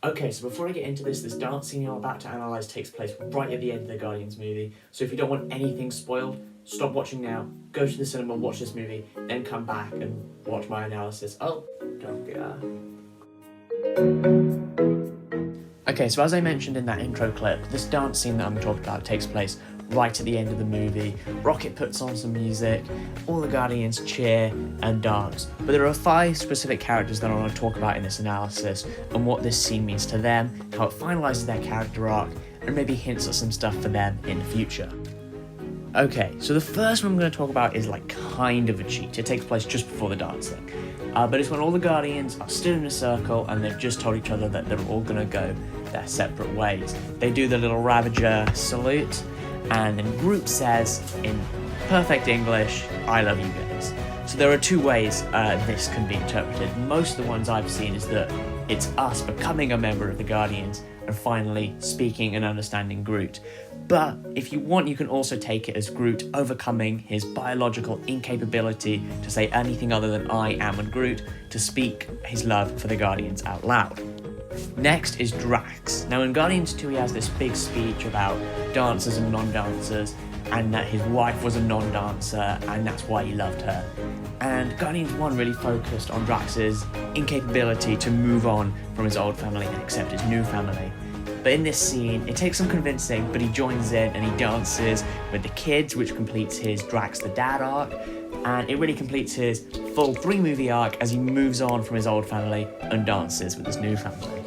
Okay, so before I get into this dance scene I'm about to analyse takes place right at the end of the Guardians movie, so if you don't want anything spoiled, stop watching now, go to the cinema, watch this movie, then come back and watch my analysis. Oh, don't get Okay, so as I mentioned in that intro clip, this dance scene that I'm talking about takes place right at the end of the movie. Rocket puts on some music, all the Guardians cheer and dance, but there are 5 specific characters that I want to talk about in this analysis and what this scene means to them, how it finalises their character arc, and maybe hints at some stuff for them in the future. Okay, so the first one I'm going to talk about is like kind of a cheat. It takes place just before the dancing. But it's when all the Guardians are stood in a circle and they've just told each other that they're all going to go their separate ways. They do the little Ravager salute, and then Groot says in perfect English, "I love you guys." So there are 2 ways this can be interpreted. Most of the ones I've seen is that it's us becoming a member of the Guardians and finally speaking and understanding Groot. But if you want, you can also take it as Groot overcoming his biological incapability to say anything other than "I am" and Groot, to speak his love for the Guardians out loud. Next is Drax. Now in Guardians 2 he has this big speech about dancers and non-dancers, and that his wife was a non-dancer and that's why he loved her. And Guardians 1 really focused on Drax's incapability to move on from his old family and accept his new family. But in this scene, it takes some convincing, but he joins in and he dances with the kids, which completes his Drax the Dad arc, and it really completes his full 3-movie arc as he moves on from his old family and dances with his new family.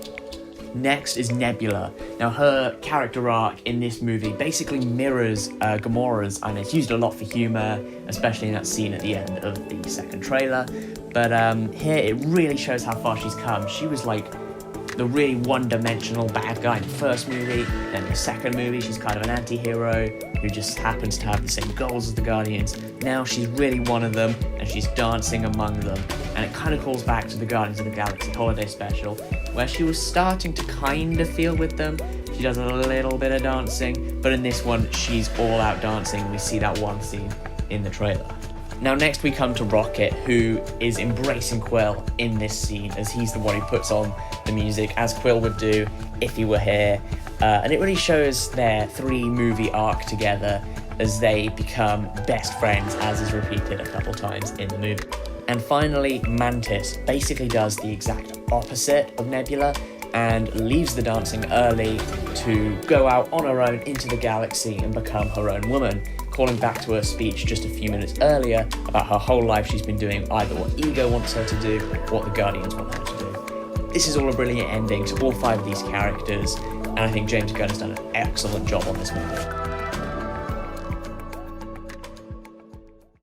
Next is Nebula. Now her character arc in this movie basically mirrors Gamora's, and it's used a lot for humour, especially in that scene at the end of the second trailer. But here it really shows how far she's come. She was like the really one-dimensional bad guy in the first movie, then in the second movie she's kind of an anti-hero who just happens to have the same goals as the Guardians. Now she's really one of them and she's dancing among them, and it kind of calls back to the Guardians of the Galaxy holiday special where she was starting to kind of feel with them. She does a little bit of dancing, but in this one she's all out dancing. We see that one scene in the trailer. Now next we come to Rocket, who is embracing Quill in this scene as he's the one who puts on the music, as Quill would do if he were here. And it really shows their 3-movie arc together as they become best friends, as is repeated a couple times in the movie. And finally, Mantis basically does the exact opposite of Nebula and leaves the dancing early to go out on her own into the galaxy and become her own woman, calling back to her speech just a few minutes earlier about her whole life she's been doing either what Ego wants her to do or what the Guardians want her to do. This is all a brilliant ending to all 5 of these characters, and I think James Gunn has done an excellent job on this movie.